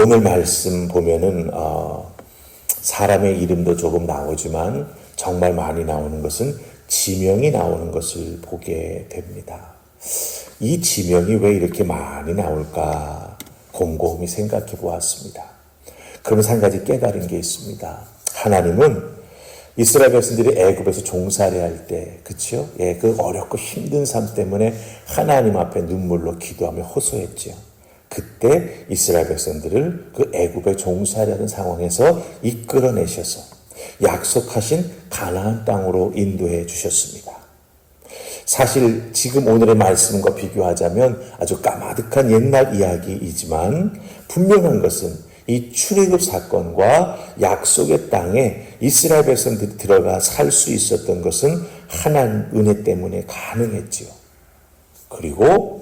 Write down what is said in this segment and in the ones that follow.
오늘 말씀 보면은 사람의 이름도 조금 나오지만 정말 많이 나오는 것은 지명이 나오는 것을 보게 됩니다. 이 지명이 왜 이렇게 많이 나올까 곰곰이 생각해 보았습니다. 그러면서 한 가지 깨달은 게 있습니다. 하나님은 이스라엘 백성들이 애굽에서 종살이 할 때, 그치요? 그 어렵고 힘든 삶 때문에 하나님 앞에 눈물로 기도하며 호소했죠. 그때 이스라엘 백성들을 그 애굽의 종살이하는 상황에서 이끌어내셔서 약속하신 가나안 땅으로 인도해 주셨습니다. 사실 지금 오늘의 말씀과 비교하자면 아주 까마득한 옛날 이야기이지만 분명한 것은 이 출애굽 사건과 약속의 땅에 이스라엘 백성들이 들어가 살 수 있었던 것은 하나님 은혜 때문에 가능했지요. 그리고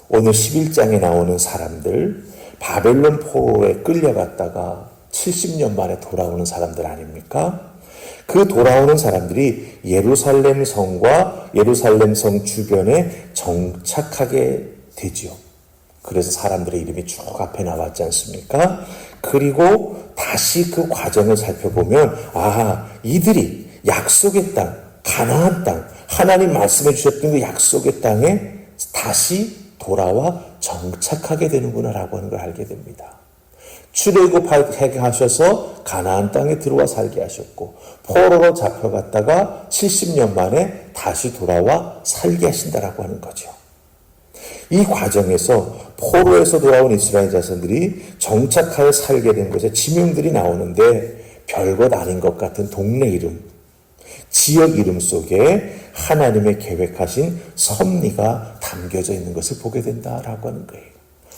오늘 11장에 나오는 사람들, 바벨론 포로에 끌려갔다가 70년 만에 돌아오는 사람들 아닙니까? 그 돌아오는 사람들이 예루살렘 성과 예루살렘 성 주변에 정착하게 되지요. 그래서 사람들의 이름이 쭉 앞에 나왔지 않습니까? 그리고 다시 그 과정을 살펴보면 이들이 약속의 땅, 가나안 땅, 하나님 말씀해 주셨던 그 약속의 땅에 다시 돌아와 정착하게 되는구나라고 하는 걸 알게 됩니다. 출애굽하게 하셔서 가나안 땅에 들어와 살게 하셨고 포로로 잡혀갔다가 70년 만에 다시 돌아와 살게 하신다라고 하는 거죠. 이 과정에서 포로에서 돌아온 이스라엘 자손들이 정착하여 살게 된 것에 지명들이 나오는데 별것 아닌 것 같은 동네 이름, 지역 이름 속에 하나님의 계획하신 섭리가 담겨져 있는 것을 보게 된다라고 하는 거예요.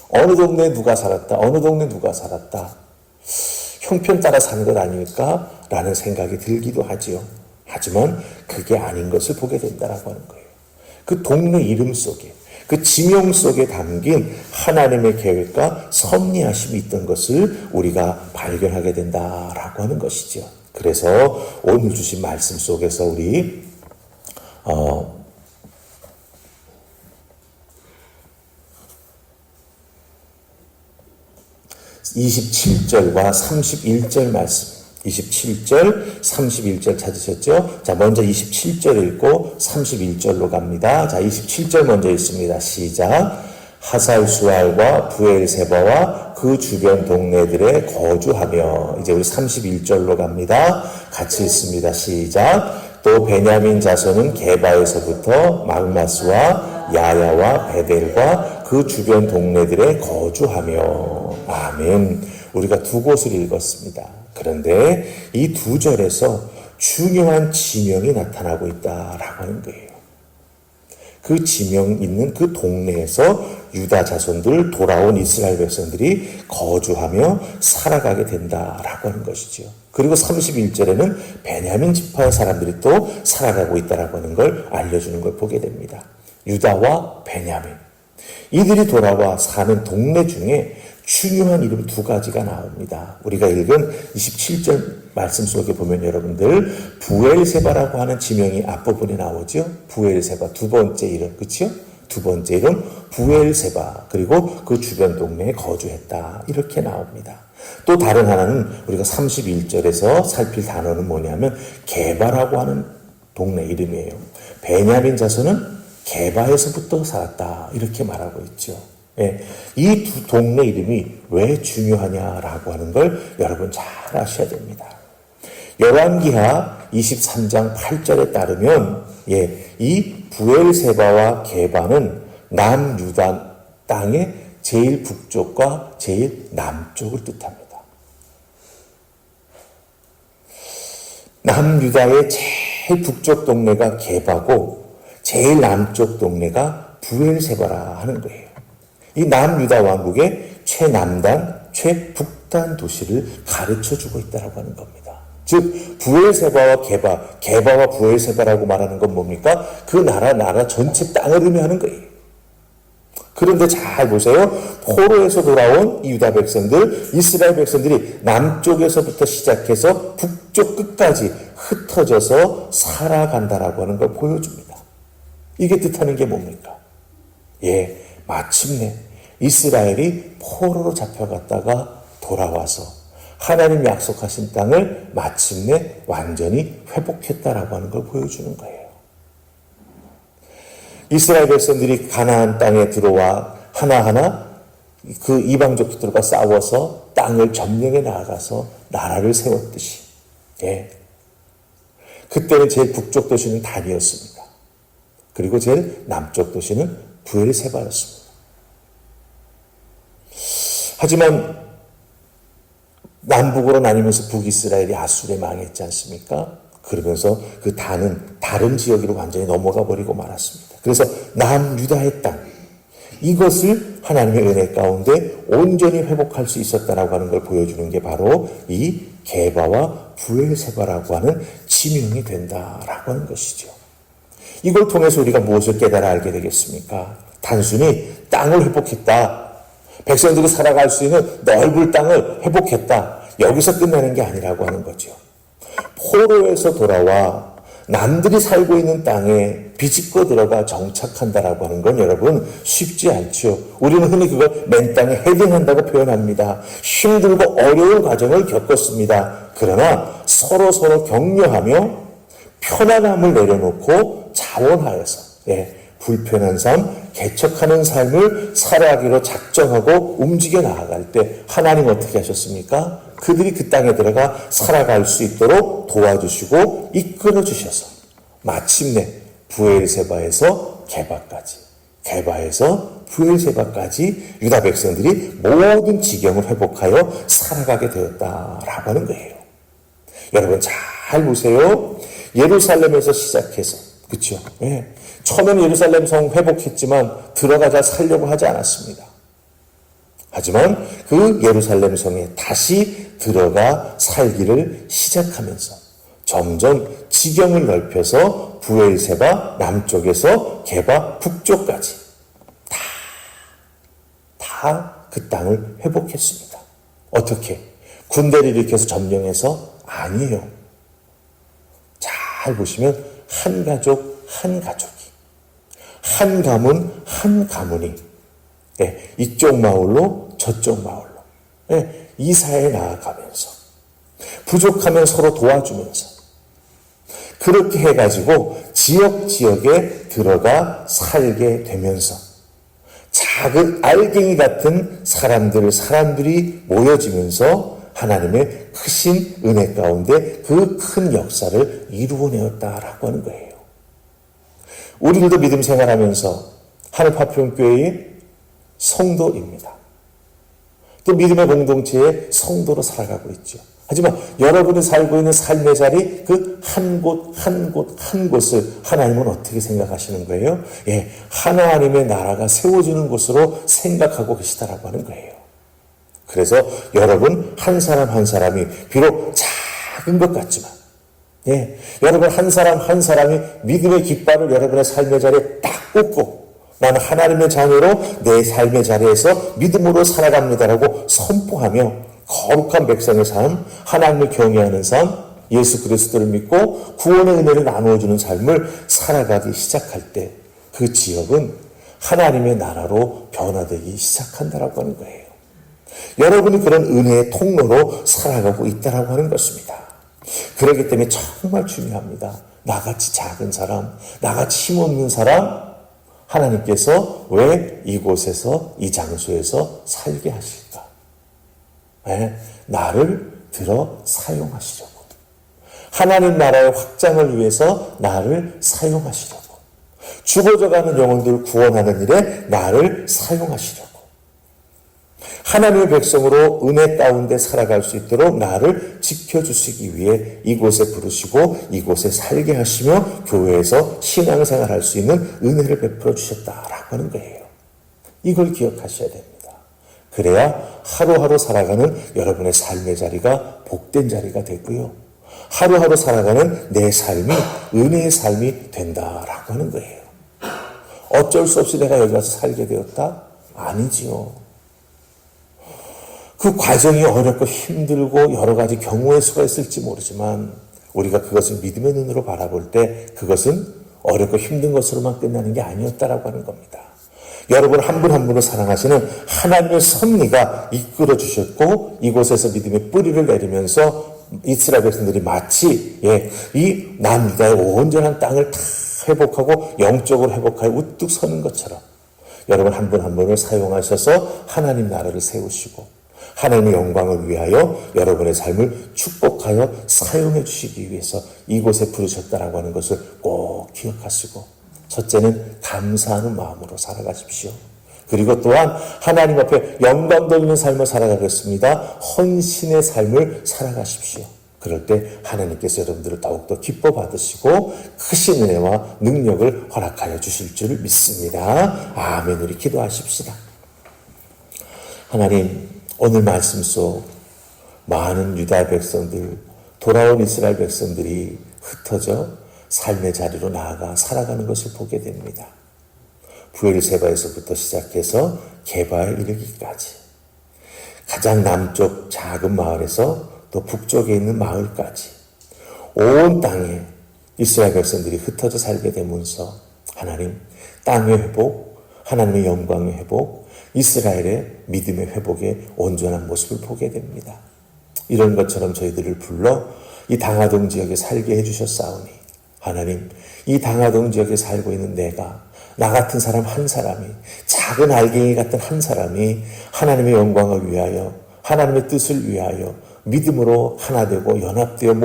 어느 동네에 누가 살았다, 어느 동네에 누가 살았다. 형편 따라 사는 것 아닐까? 라는 생각이 들기도 하지요. 하지만 그게 아닌 것을 보게 된다라고 하는 거예요. 그 동네 이름 속에, 그 지명 속에 담긴 하나님의 계획과 섭리하심이 있던 것을 우리가 발견하게 된다라고 하는 것이죠. 그래서 오늘 주신 말씀 속에서 우리 27절과 31절 말씀, 27절, 31절 찾으셨죠? 자, 먼저 27절 읽고 31절로 갑니다. 자, 27절 먼저 읽습니다. 시작. 하살수알과 부엘세바와 그 주변 동네들에 거주하며, 이제 우리 31절로 갑니다. 같이 읽습니다. 시작. 또 베냐민 자손은 게바에서부터 막마스와 야야와 베델과 그 주변 동네들에 거주하며. 아멘. 우리가 두 곳을 읽었습니다. 그런데 이 두 절에서 중요한 지명이 나타나고 있다라고 하는 거예요. 그 지명 있는 그 동네에서 유다 자손들, 돌아온 이스라엘 백성들이 거주하며 살아가게 된다라고 하는 것이죠. 그리고 31절에는 베냐민 지파의 사람들이 또 살아가고 있다라고 하는 걸 알려주는 걸 보게 됩니다. 유다와 베냐민. 이들이 돌아와 사는 동네 중에 중요한 이름 두 가지가 나옵니다. 우리가 읽은 27절 말씀 속에 보면 여러분들 부엘세바라고 하는 지명이 앞부분에 나오죠. 부엘세바 두 번째 이름, 그렇죠? 두 번째 이름 부엘세바, 그리고 그 주변 동네에 거주했다, 이렇게 나옵니다. 또 다른 하나는 우리가 31절에서 살필 단어는 뭐냐면 게바라고 하는 동네 이름이에요. 베냐민 자손은 게바에서부터 살았다, 이렇게 말하고 있죠. 이 두 동네 이름이 왜 중요하냐라고 하는 걸 여러분 잘 아셔야 됩니다. 열왕기하 23장 8절에 따르면 이 부엘세바와 게바는 남유다 땅의 제일 북쪽과 제일 남쪽을 뜻합니다. 남유다의 제일 북쪽 동네가 게바고 제일 남쪽 동네가 부엘세바라 하는 거예요. 이 남유다 왕국의 최남단, 최북단 도시를 가르쳐주고 있다고 하는 겁니다. 즉 부엘세바와 게바와 부엘세바라고 말하는 건 뭡니까? 그 나라 전체 땅을 의미하는 거예요. 그런데 잘 보세요. 포로에서 돌아온 이 유다 백성들, 이스라엘 백성들이 남쪽에서부터 시작해서 북쪽 끝까지 흩어져서 살아간다라고 하는 걸 보여줍니다. 이게 뜻하는 게 뭡니까? 마침내 이스라엘이 포로로 잡혀갔다가 돌아와서 하나님 약속하신 땅을 마침내 완전히 회복했다라고 하는 걸 보여주는 거예요. 이스라엘 백성들이 가나안 땅에 들어와 하나하나 그 이방족들과 싸워서 땅을 점령해 나아가서 나라를 세웠듯이, 그때는 제일 북쪽 도시는 단이었습니다. 그리고 제일 남쪽 도시는 브엘세바였습니다. 하지만 남북으로 나뉘면서 북이스라엘이 아수르에 망했지 않습니까? 그러면서 그 단은 다른 지역으로 완전히 넘어가 버리고 말았습니다. 그래서 남유다의 땅, 이것을 하나님의 은혜 가운데 온전히 회복할 수 있었다라고 하는 걸 보여주는 게 바로 이 게바와 브엘세바라고 하는 지명이 된다라고 하는 것이죠. 이걸 통해서 우리가 무엇을 깨달아 알게 되겠습니까? 단순히 땅을 회복했다, 백성들이 살아갈 수 있는 넓은 땅을 회복했다, 여기서 끝나는 게 아니라고 하는 거죠. 포로에서 돌아와 남들이 살고 있는 땅에 비집고 들어가 정착한다라고 하는 건 여러분 쉽지 않죠. 우리는 흔히 그걸 맨 땅에 헤딩한다고 표현합니다. 힘들고 어려운 과정을 겪었습니다. 그러나 서로 격려하며 편안함을 내려놓고 자원하여서 불편한 삶, 개척하는 삶을 살아가기로 작정하고 움직여 나아갈 때 하나님 어떻게 하셨습니까? 그들이 그 땅에 들어가 살아갈 수 있도록 도와주시고 이끌어 주셔서 마침내 브엘세바에서 게바까지, 게바에서 브엘세바까지 유다 백성들이 모든 지경을 회복하여 살아가게 되었다라고 하는 거예요. 여러분 잘 보세요. 예루살렘에서 시작해서, 그렇죠? 처음에는 예루살렘 성 회복했지만 들어가자 살려고 하지 않았습니다. 하지만 그 예루살렘 성에 다시 들어가 살기를 시작하면서 점점 지경을 넓혀서 브엘세바 남쪽에서 게바 북쪽까지 다 그 땅을 회복했습니다. 어떻게? 군대를 일으켜서 점령해서? 아니에요. 잘 보시면 한 가족이, 한 가문, 한 가문이 이쪽 마을로 저쪽 마을로 이사해 나아가면서 부족하면 서로 도와주면서 그렇게 해가지고 지역에 들어가 살게 되면서 작은 알갱이 같은 사람들이 모여지면서 하나님의 크신 은혜 가운데 그 큰 역사를 이루어내었다라고 하는 거예요. 우리들도 믿음 생활하면서 하늘파평교회의 성도입니다. 또 믿음의 공동체의 성도로 살아가고 있죠. 하지만 여러분이 살고 있는 삶의 자리 그 한 곳을 하나님은 어떻게 생각하시는 거예요? 하나님의 나라가 세워지는 곳으로 생각하고 계시다라고 하는 거예요. 그래서 여러분 한 사람 한 사람이 비록 작은 것 같지만 여러분 한 사람이 믿음의 깃발을 여러분의 삶의 자리에 딱 꽂고 나는 하나님의 자녀로 내 삶의 자리에서 믿음으로 살아갑니다라고 선포하며 거룩한 백성의 삶, 하나님을 경외하는 삶, 예수 그리스도를 믿고 구원의 은혜를 나누어주는 삶을 살아가기 시작할 때 그 지역은 하나님의 나라로 변화되기 시작한다라고 하는 거예요. 여러분이 그런 은혜의 통로로 살아가고 있다라고 하는 것입니다. 그렇기 때문에 정말 중요합니다. 나같이 작은 사람, 나같이 힘없는 사람, 하나님께서 왜 이곳에서, 이 장소에서 살게 하실까? 나를 들어 사용하시려고. 하나님 나라의 확장을 위해서 나를 사용하시려고. 죽어져가는 영혼들을 구원하는 일에 나를 사용하시려고. 하나님의 백성으로 은혜 가운데 살아갈 수 있도록 나를 지켜주시기 위해 이곳에 부르시고 이곳에 살게 하시며 교회에서 신앙생활할 수 있는 은혜를 베풀어 주셨다라고 하는 거예요. 이걸 기억하셔야 됩니다. 그래야 하루하루 살아가는 여러분의 삶의 자리가 복된 자리가 되고요. 하루하루 살아가는 내 삶이 은혜의 삶이 된다라고 하는 거예요. 어쩔 수 없이 내가 여기 와서 살게 되었다? 아니지요. 그 과정이 어렵고 힘들고 여러 가지 경우의 수가 있을지 모르지만 우리가 그것을 믿음의 눈으로 바라볼 때 그것은 어렵고 힘든 것으로만 끝나는 게 아니었다라고 하는 겁니다. 여러분 한 분 한 분을 사랑하시는 하나님의 섭리가 이끌어 주셨고 이곳에서 믿음의 뿌리를 내리면서 이스라엘 백성들이 마치 이 남유다의 온전한 땅을 다 회복하고 영적으로 회복하여 우뚝 서는 것처럼 여러분 한 분 한 분을 사용하셔서 하나님 나라를 세우시고 하나님의 영광을 위하여 여러분의 삶을 축복하여 사용해 주시기 위해서 이곳에 부르셨다라고 하는 것을 꼭 기억하시고 첫째는 감사하는 마음으로 살아가십시오. 그리고 또한 하나님 앞에 영광 돌리는 삶을 살아가겠습니다. 헌신의 삶을 살아가십시오. 그럴 때 하나님께서 여러분들을 더욱더 기뻐 받으시고 크신 은혜와 능력을 허락하여 주실 줄 믿습니다. 아멘. 우리 기도하십시다. 하나님, 오늘 말씀 속 많은 유다 백성들, 돌아온 이스라엘 백성들이 흩어져 삶의 자리로 나아가 살아가는 것을 보게 됩니다. 부엘세바에서부터 시작해서 게바에 이르기까지 가장 남쪽 작은 마을에서 또 북쪽에 있는 마을까지 온 땅에 이스라엘 백성들이 흩어져 살게 되면서 하나님 땅의 회복, 하나님의 영광의 회복, 이스라엘의 믿음의 회복의 온전한 모습을 보게 됩니다. 이런 것처럼 저희들을 불러 이 당하동 지역에 살게 해주셨사오니 하나님, 이 당하동 지역에 살고 있는 나 같은 사람 한 사람이, 작은 알갱이 같은 한 사람이 하나님의 영광을 위하여, 하나님의 뜻을 위하여 믿음으로 하나 되고 연합되어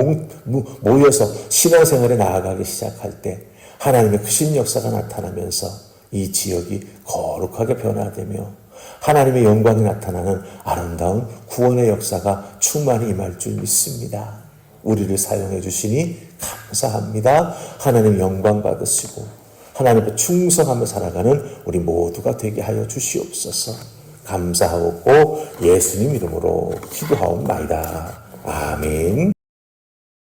모여서 신앙생활에 나아가기 시작할 때 하나님의 크신 역사가 나타나면서 이 지역이 거룩하게 변화되며 하나님의 영광이 나타나는 아름다운 구원의 역사가 충만히 임할 줄 믿습니다. 우리를 사용해 주시니 감사합니다. 하나님 영광 받으시고 하나님 앞에 충성하며 살아가는 우리 모두가 되게 하여 주시옵소서. 감사하고 예수님 이름으로 기도하옵나이다. 아멘.